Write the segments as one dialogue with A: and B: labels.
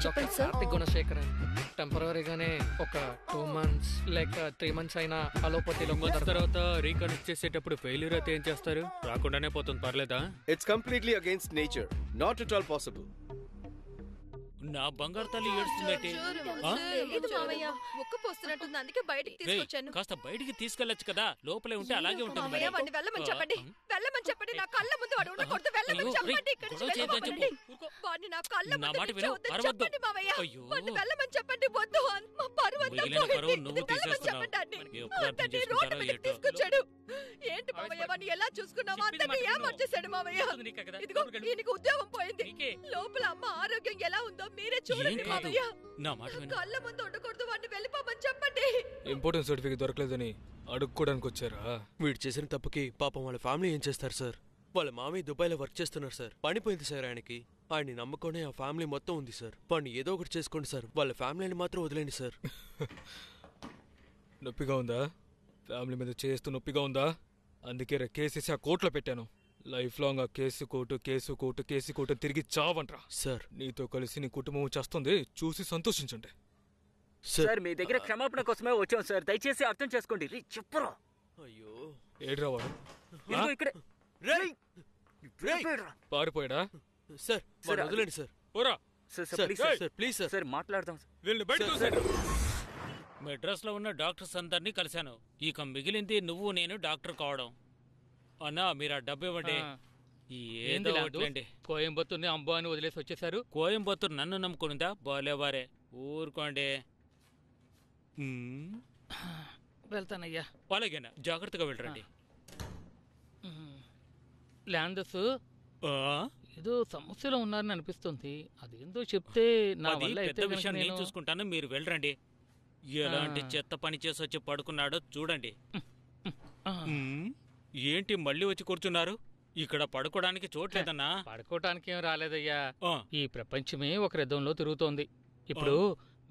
A: చెప్పండి సార్.
B: కార్తిక్ గుణశేఖరన్ టెంపరీగానే ఒక 2 months లేక 3 months అయినా అలోపతిలో
C: తర్వాత రీకనెక్ట్ చేసేటప్పుడు ఫెయిల్యూర్ అయితే ఏం చేస్తారు? రాకుండానే పోతుంది, పర్లేదా?
D: It's completely against nature. Not at all possible.
C: నా బంగారు తల్లి ఏడుస్తుందటి.
A: ముక్కు పోస్తున్నట్టుంది, అందుకే బయటికి తీసుకొచ్చాను.
C: కాస్త బయటికి తీసుకెళ్లొచ్చు కదా, లోపలే ఉంటే అలాగే ఉంటుంది.
A: మామయ్య వాడిని వెళ్ళమని చెప్పండి, వెళ్ళమని చెప్పండి. నా కళ్ళ ముందు వాడు ఉండకూడదు, వెళ్ళమని చెప్పండి. ఇక్కడి నుంచి వెళ్ళమని వాడిని నా కళ్ళ ముందు నిల్చోవద్దని చెప్పండి మామయ్య. వాడిని వెళ్ళమని చెప్పండి. వద్దు, మా పరువంతా పోయింది. వెళ్ళమని చెప్పండి అన్ని. అతన్ని రోడ్డు మీదకి తీసుకొచ్చాడు. ఏంటి మామయ్య, వాడిని ఎలా చూసుకున్నావా? అతన్ని ఏమర్చేశాడు మామయ్య. ఇదిగో ఈయనకి ఉద్యోగం పోయింది. లోపల అమ్మ ఆరోగ్యం ఎలా ఉందో మీరే చూడండి మామయ్య. కళ్ళ ముందు ఉండకూడదు, వాడిని వెళ్ళిపోమని చెప్పండి.
E: ఇంపార్టెన్స్ సర్టిఫికేట్ దొరకలేదని అడుక్కోడానికి వచ్చారా?
F: వీడు చేసిన తప్పుకి పాపం వాళ్ళ ఫ్యామిలీ ఏం చేస్తారు సార్? వాళ్ళ మామయ్య దుబాయ్లో వర్క్ చేస్తున్నారు సార్. పనిపోయింది సార్ ఆయనకి. ఆయన్ని నమ్ముకొని ఆ ఫ్యామిలీ మొత్తం ఉంది సార్. వాడిని ఏదో ఒకటి చేసుకోండి సార్, వాళ్ళ ఫ్యామిలీని మాత్రం వదిలేండి సార్.
E: నొప్పిగా ఉందా? ఫ్యామిలీ మీద చేస్తూ నొప్పిగా ఉందా? అందుకే కేసేసి ఆ కోర్టులో పెట్టాను. లైఫ్ లాంగ్ ఆ కేసు కోర్టు తిరిగి చావంట్రా
F: సార్.
E: నీతో కలిసి నీ కుటుంబం చేస్తుంది, చూసి సంతోషించండి.
G: సార్ మీ దగ్గర క్షమాపణ కోసమే వచ్చాం సార్, దయచేసి అర్థం చేసుకోండి. చెప్పరా?
F: అయ్యో
E: ఏడ్రా వాడు?
G: ఇక్కడే
E: పారిపోయాడా?
F: సార్ వదిలేండి సార్.
E: పోరా
F: సార్, ప్లీజ్ సార్.
G: సార్ మాట్లాడదాం.
C: మెడ్రాస్ లో ఉన్న డాక్టర్స్ అందరినీ కలిశాను. ఇక మిగిలింది నువ్వు నేను డాక్టర్ కావడం. అన్నా మీరు ఆ డబ్బు ఇవ్వండి. ఏదో ఒకటి.
B: కోయంబత్తూర్ని అంబో అని వదిలేసి వచ్చేసారు.
C: కోయంబత్తూరు నన్ను నమ్ముకునిందా? బాలేవారే, ఊరుకోండి.
B: వెళ్తానయ్యా.
C: అలాగేనా, జాగ్రత్తగా వెళ్ళరండి.
B: ల్యాండర్స్ ఏదో సమస్యలో ఉన్నారని అనిపిస్తుంది. అదేందో చెప్తే నా వల్ల
C: పెద్ద విషయం నేను చూసుకుంటాను, మీరు వెళ్ళరండి. ఎలాంటి చెత్త పని చేసి వచ్చి పడుకున్నాడో చూడండి. ఏంటి మళ్ళీ వచ్చి కూర్చున్నారు? ఇక్కడ పడుకోవడానికి చోట్లేదన్నా.
B: పడుకోవటానికి ఏం రాలేదయ్యా. ఈ ప్రపంచమే ఒక రథంలో తిరుగుతోంది. ఇప్పుడు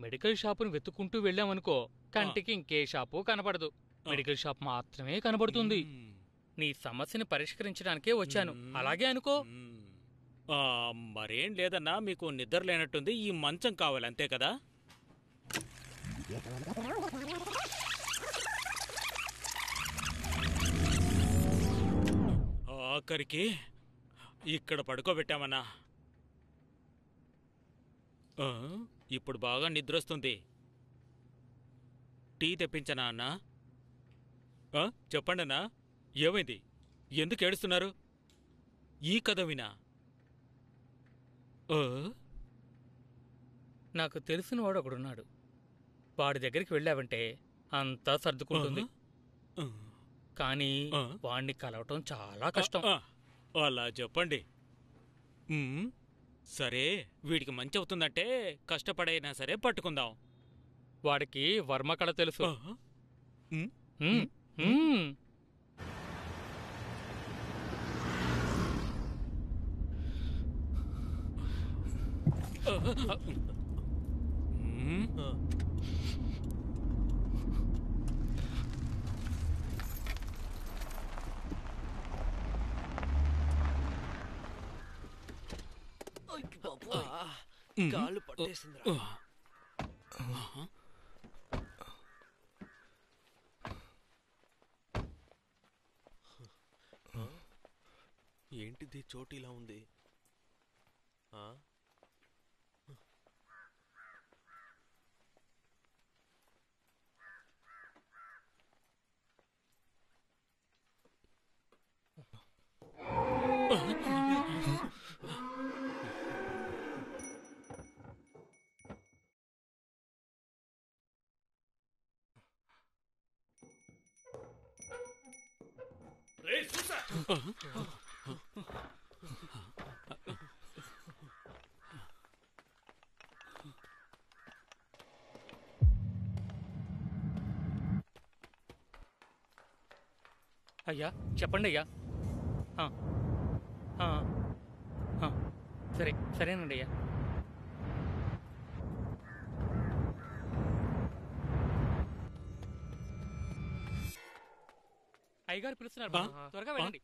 B: మెడికల్ షాపుని వెతుక్కుంటూ వెళ్ళామనుకో, కంటికి ఇంకే షాపు కనపడదు, మెడికల్ షాప్ మాత్రమే కనబడుతుంది. నీ సమస్యని పరిష్కరించడానికే వచ్చాను, అలాగే అనుకో.
C: మరేం లేదన్నా, మీకు నిద్ర లేనట్టుంది. ఈ మంచం కావాలి అంతే కదా? ఆఖరికి ఇక్కడ పడుకోబెట్టామన్నా. ఇప్పుడు బాగా నిద్రొస్తుంది. టీ తెప్పించనా అన్నా? చెప్పండి అన్నా, ఏమైంది? ఎందుకు ఏడుస్తున్నారు? ఈ కథ వినా?
B: నాకు తెలిసిన వాడు ఒకడున్నాడు, వాడి దగ్గరికి వెళ్ళావంటే అంతా సర్దుకుంటుంది. కానీ వాణ్ణి కలవటం చాలా కష్టం.
C: అలా చెప్పండి. సరే, వీడికి మంచి అవుతుందంటే కష్టపడైనా సరే పట్టుకుందాం.
B: వాడికి వర్మకళ తెలుసు.
F: కాళ్ళు పట్టేసిందిరా. ఏంటిది చోటు ఇలా ఉంది?
B: అయ్యా చెప్పండి అయ్యా. సరేనండి అయ్యా. అయ్యగారు పిలుస్తున్నారు, త్వరగా వెళ్ళండి.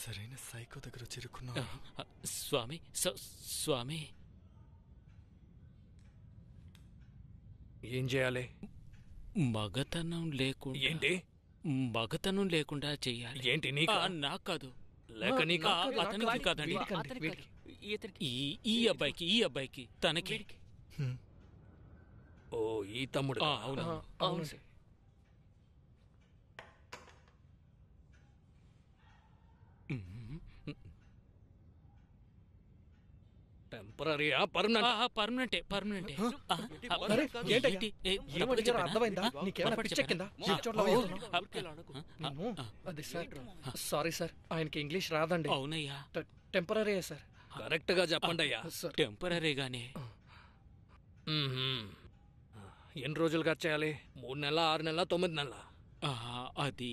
E: సరైన సైకో దగ్గర చిరుకున్నా.
C: స్వామి స్వామి
F: ఏం చేయాలి?
C: మగతనం లేకుండా
F: ఏంటి?
C: మగతనం లేకుండా చెయ్యాలి.
F: ఏంటి నీకు?
C: నాకు కాదు,
F: లేక నీకు?
C: అతనికి కాదండి, ఈ అబ్బాయికి తనకి.
F: ఓ ఈ తమ్ముడు.
C: అవును.
B: అవును.
F: టెంపరీయా పర్మనెంట్?
C: పర్మనెంటే.
B: అర్థమైందా? నీకేమైనా పిచ్చెక్కిందా? అది సార్, సారీ సార్, ఆయనకి ఇంగ్లీష్ రాదండి.
C: అవునయ్యా,
B: టెంపరీ సార్.
F: కరెక్ట్ గా చెప్పండి అయ్యా.
C: టెంపరీగానే.
F: ఎన్ని రోజులు ఖర్చు చేయాలి? 3 నెలల, 6 నెలల, 9 నెలల?
C: అది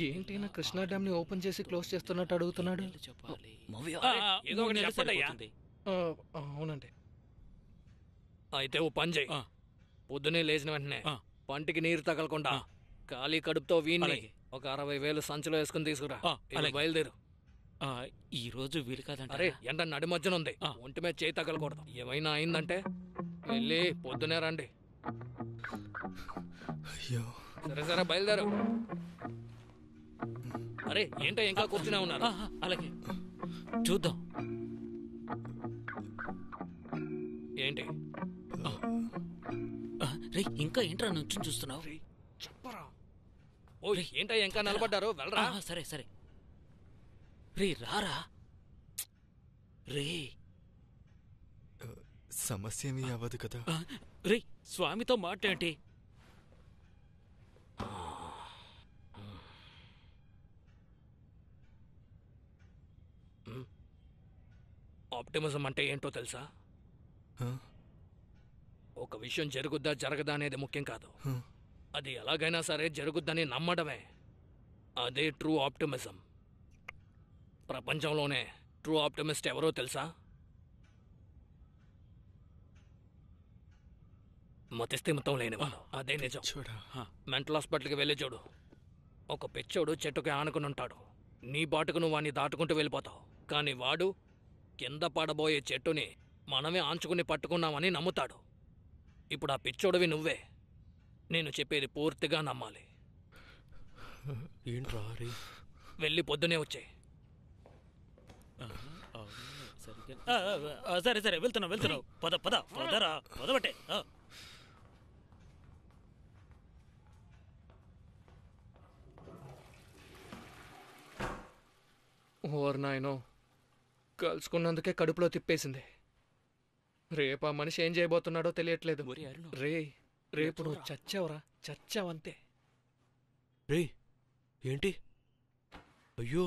B: ఏంటి నా కృష్ణా డ్యామ్ ని ఓపెన్ చేసి క్లోజ్ చేస్తున్నట్టు అడుగుతున్నాడు.
C: చెప్పాలి.
F: ఏదో ఒకటి చెప్పండి అయ్యా.
B: అవునండి.
F: అయితే ఓ పని చేయి. పొద్దునే లేచిన వెంటనే
C: ఆ.
F: పంటికి నీరు తగలకుండా ఖాళీ కడుపుతో వీణ్ణి ఒక 60,000 సంచిలో వేసుకుని తీసుకురా.
C: అలాగే.
F: బయలుదేరు.
C: ఈ రోజు వీలు కాదంట.
F: అరే ఎండ నడి మధ్యన ఉంది, ఒంటి మీద చేయి తగలకూడదు. ఏమైనా అయిందంటే వెళ్ళి పొద్దునే రండి.
E: అయ్యో,
F: సరే బయలుదేరు. అరే ఏంటో ఇంకా కూర్చునే ఉన్నారు?
C: అలాగే చూద్దాం.
F: ఏంటి?
C: రే, ఇంకా ఏంట్రా నుంచి చూస్తున్నావు?
F: చెప్పరా. ఓ ఏంటో ఇంకా నిలబడ్డారు, వెళ్ళరా.
C: సరే రే, రారా రే.
E: సమస్య ఏమీ అవ్వదు కదా?
C: రే, స్వామితో మాట్లాడి.
F: ఆప్టిమిజం అంటే ఏంటో తెలుసా? ఒక విషయం జరుగుద్దా జరగదా అనేది ముఖ్యం కాదు, అది ఎలాగైనా సరే జరుగుద్దని నమ్మడమే. అదే ట్రూ ఆప్టిమిజం. ప్రపంచంలోనే ట్రూ ఆప్టిమిస్ట్ ఎవరో తెలుసా? మతిస్థిమితం లేనివాడు. అదే నిజం. మెంటల్ హాస్పిటల్కి వెళ్ళి చూడు. ఒక పిచ్చోడు చెట్టుకి ఆనుకుని ఉంటాడు. నీ బాటుకు నువ్వు వాడిని దాటుకుంటూ వెళ్ళిపోతావు. కానీ వాడు కింద పడబోయే చెట్టుని మనమే ఆంచుకుని పట్టుకున్నామని నమ్ముతాడు. ఇప్పుడు ఆ పిచ్చోడివి నువ్వే. నేను చెప్పేది పూర్తిగా నమ్మాలి.
E: ఏంట్రా?
F: వెళ్ళి పొద్దునే వచ్చే.
C: సరే వెళ్తున్నావు. పదరా, పదబట్టే.
B: ఓర్ నాయనో, కలుసుకున్నందుకే కడుపులో తిప్పేసింది. రేపు ఆ మనిషి ఏం చేయబోతున్నాడో తెలియట్లేదు. రేపు నువ్వు చచ్చావంతే.
F: రే ఏంటి? అయ్యో,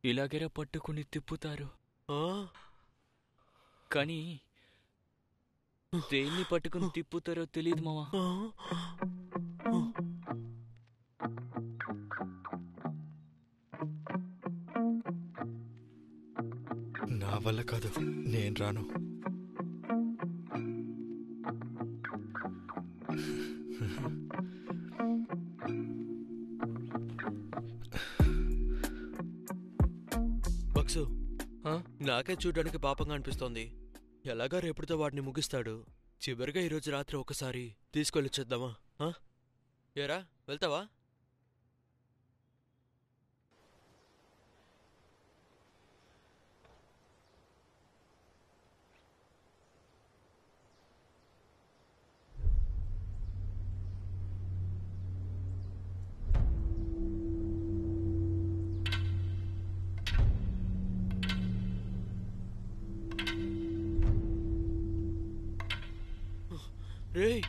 G: ఇలాగేరా పట్టుకుని తిప్పుతారు, కానీ దేన్ని పట్టుకుని తిప్పుతారో తెలియదు మావా.
E: నా వల్ల కాదు, నేను రాను.
F: బక్సు, నాకే చూడడానికి పాపంగా అనిపిస్తోంది. ఎలాగా రేపటితో వాడిని ముగిస్తాడు. చివరిగా ఈరోజు రాత్రి ఒకసారి తీసుకెళ్ళొచ్చేద్దామా? ఏరా, వెళ్తావా?
H: రేయ్,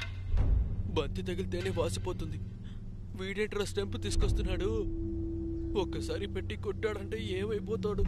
H: బంతి తగిలితేనే వాసిపోతుంది. వీడేంట్రా స్టెంప్ తీసుకొస్తున్నాడు? ఒక్కసారి పెట్టి కొట్టాడంటే ఏమైపోతాడు?